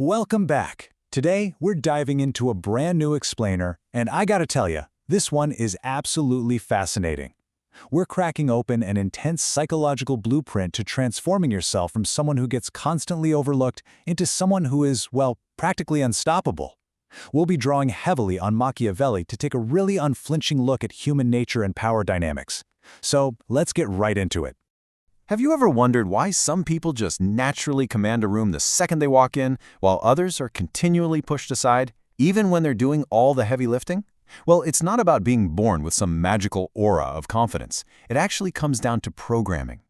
Welcome back. Today, we're diving into a brand new explainer, and I gotta tell you, this one is absolutely fascinating. We're cracking open an intense psychological blueprint to transforming yourself from someone who gets constantly overlooked into someone who is, well, practically unstoppable. We'll be drawing heavily on Machiavelli to take a really unflinching look at human nature and power dynamics. So, let's get right into it. Have you ever wondered why some people just naturally command a room the second they walk in, while others are continually pushed aside, even when they're doing all the heavy lifting? Well, it's not about being born with some magical aura of confidence. It actually comes down to programming.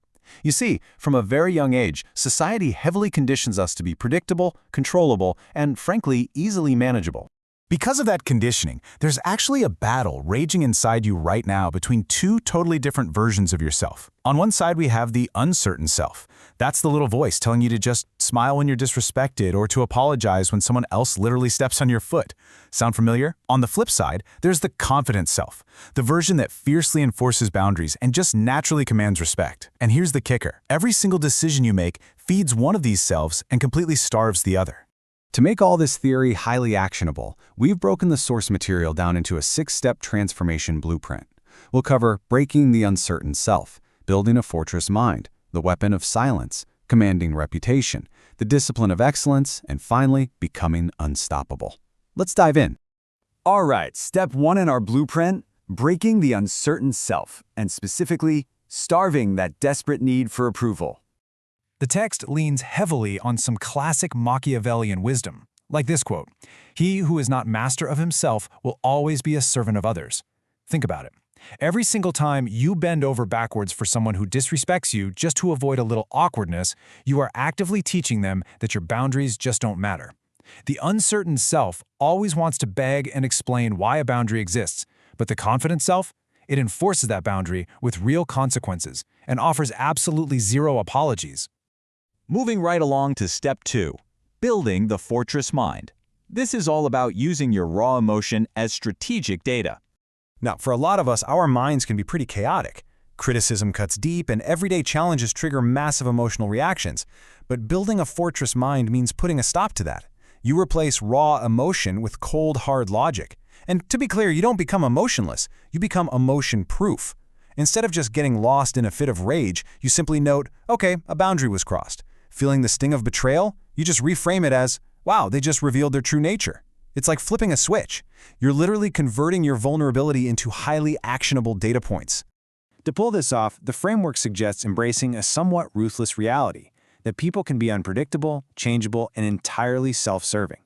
You see, from a very young age, society heavily conditions us to be predictable, controllable, and frankly, easily manageable. Because of that conditioning, there's actually a battle raging inside you right now between two totally different versions of yourself. On one side, we have the uncertain self. That's the little voice telling you to just smile when you're disrespected or to apologize when someone else literally steps on your foot. Sound familiar? On the flip side, there's the confident self, the version that fiercely enforces boundaries and just naturally commands respect. And here's the kicker. Every single decision you make feeds one of these selves and completely starves the other. To make all this theory highly actionable, we've broken the source material down into a 6-step transformation blueprint. We'll cover breaking the uncertain self, building a fortress mind, the weapon of silence, commanding reputation, the discipline of excellence, and finally, becoming unstoppable. Let's dive in. All right, step 1 in our blueprint, breaking the uncertain self, and specifically, starving that desperate need for approval. The text leans heavily on some classic Machiavellian wisdom, like this quote, "He who is not master of himself will always be a servant of others." Think about it. Every single time you bend over backwards for someone who disrespects you just to avoid a little awkwardness, you are actively teaching them that your boundaries just don't matter. The uncertain self always wants to beg and explain why a boundary exists, but the confident self, it enforces that boundary with real consequences and offers absolutely zero apologies. Moving right along to step 2, building the fortress mind. This is all about using your raw emotion as strategic data. Now, for a lot of us, our minds can be pretty chaotic. Criticism cuts deep, and everyday challenges trigger massive emotional reactions. But building a fortress mind means putting a stop to that. You replace raw emotion with cold, hard logic. And to be clear, you don't become emotionless, you become emotion-proof. Instead of just getting lost in a fit of rage, you simply note, okay, a boundary was crossed. Feeling the sting of betrayal, you just reframe it as, wow, they just revealed their true nature. It's like flipping a switch. You're literally converting your vulnerability into highly actionable data points. To pull this off, the framework suggests embracing a somewhat ruthless reality, that people can be unpredictable, changeable, and entirely self-serving.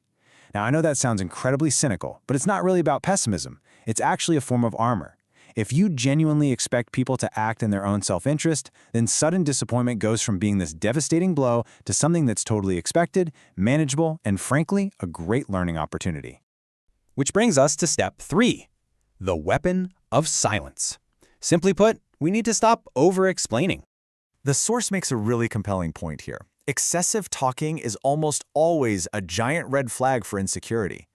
Now, I know that sounds incredibly cynical, but it's not really about pessimism. It's actually a form of armor. If you genuinely expect people to act in their own self-interest, then sudden disappointment goes from being this devastating blow to something that's totally expected, manageable, and frankly, a great learning opportunity. Which brings us to step 3, the weapon of silence. Simply put, we need to stop over-explaining. The source makes a really compelling point here. Excessive talking is almost always a giant red flag for insecurity.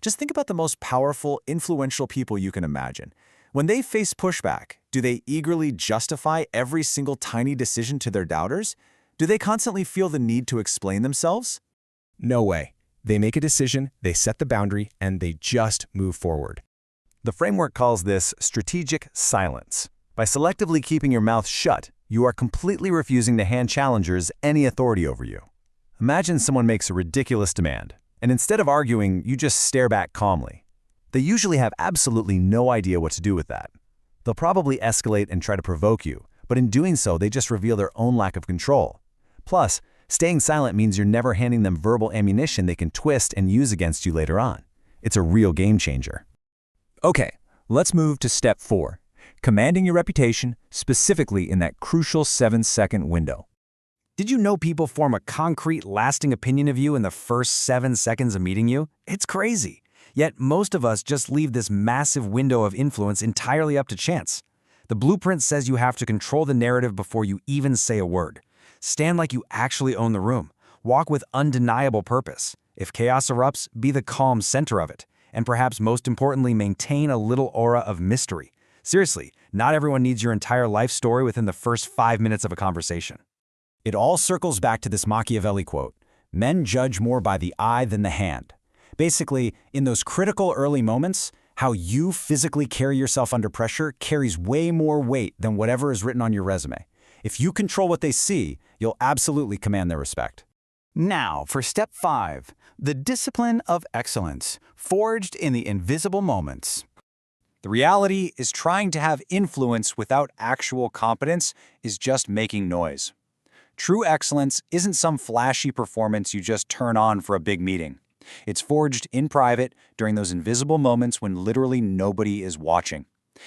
Just think about the most powerful, influential people you can imagine. When they face pushback, do they eagerly justify every single tiny decision to their doubters? Do they constantly feel the need to explain themselves? No way. They make a decision, they set the boundary, and they just move forward. The framework calls this strategic silence. By selectively keeping your mouth shut, you are completely refusing to hand challengers any authority over you. Imagine someone makes a ridiculous demand, and instead of arguing, you just stare back calmly. They usually have absolutely no idea what to do with that. They'll probably escalate and try to provoke you, but in doing so, they just reveal their own lack of control. Plus, staying silent means you're never handing them verbal ammunition they can twist and use against you later on. It's a real game changer. Okay, let's move to step 4, commanding your reputation, specifically in that crucial 7-second window. Did you know people form a concrete, lasting opinion of you in the first 7 seconds of meeting you? It's crazy. Yet most of us just leave this massive window of influence entirely up to chance. The blueprint says you have to control the narrative before you even say a word. Stand like you actually own the room. Walk with undeniable purpose. If chaos erupts, be the calm center of it. And perhaps most importantly, maintain a little aura of mystery. Seriously, not everyone needs your entire life story within the first 5 minutes of a conversation. It all circles back to this Machiavelli quote, Men judge more by the eye than the hand. Basically, in those critical early moments, how you physically carry yourself under pressure carries way more weight than whatever is written on your resume. If you control what they see, you'll absolutely command their respect. Now, for step 5, the discipline of excellence, forged in the invisible moments. The reality is trying to have influence without actual competence is just making noise. True excellence isn't some flashy performance you just turn on for a big meeting. It's forged in private during those invisible moments when literally nobody is watching.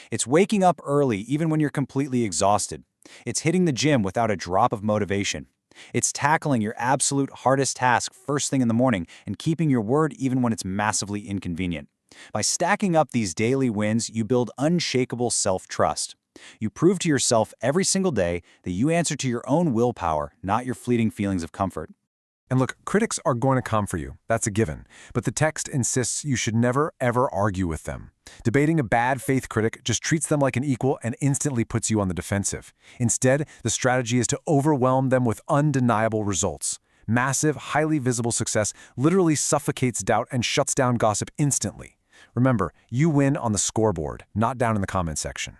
It's waking up early even when you're completely exhausted. It's hitting the gym without a drop of motivation. It's tackling your absolute hardest task first thing in the morning and keeping your word even when it's massively inconvenient. By stacking up these daily wins, you build unshakable self-trust. You prove to yourself every single day that you answer to your own willpower, not your fleeting feelings of comfort. And look, critics are going to come for you. That's a given. But the text insists you should never, ever argue with them. Debating a bad faith critic just treats them like an equal and instantly puts you on the defensive. Instead, the strategy is to overwhelm them with undeniable results. Massive, highly visible success literally suffocates doubt and shuts down gossip instantly. Remember, you win on the scoreboard, not down in the comment section.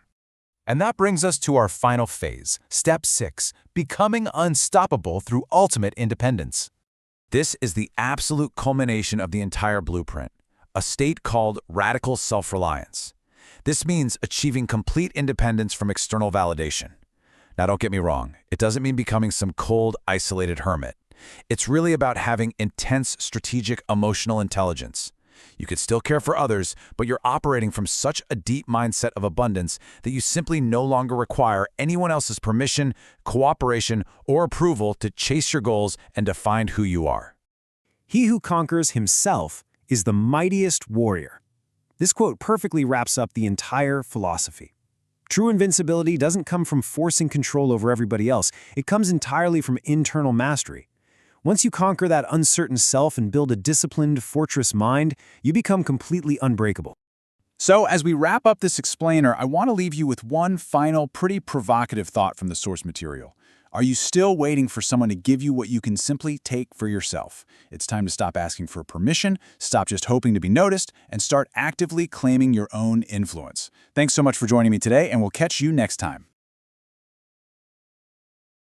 And that brings us to our final phase, Step 6, becoming unstoppable through ultimate independence. This is the absolute culmination of the entire blueprint, a state called radical self-reliance. This means achieving complete independence from external validation. Now, don't get me wrong, it doesn't mean becoming some cold, isolated hermit. It's really about having intense strategic emotional intelligence. You could still care for others, but you're operating from such a deep mindset of abundance that you simply no longer require anyone else's permission, cooperation, or approval to chase your goals and define who you are. He who conquers himself is the mightiest warrior. This quote perfectly wraps up the entire philosophy. True invincibility doesn't come from forcing control over everybody else. It comes entirely from internal mastery. Once you conquer that uncertain self and build a disciplined, fortress mind, you become completely unbreakable. So, as we wrap up this explainer, I want to leave you with one final, pretty provocative thought from the source material. Are you still waiting for someone to give you what you can simply take for yourself? It's time to stop asking for permission, stop just hoping to be noticed, and start actively claiming your own influence. Thanks so much for joining me today, and we'll catch you next time.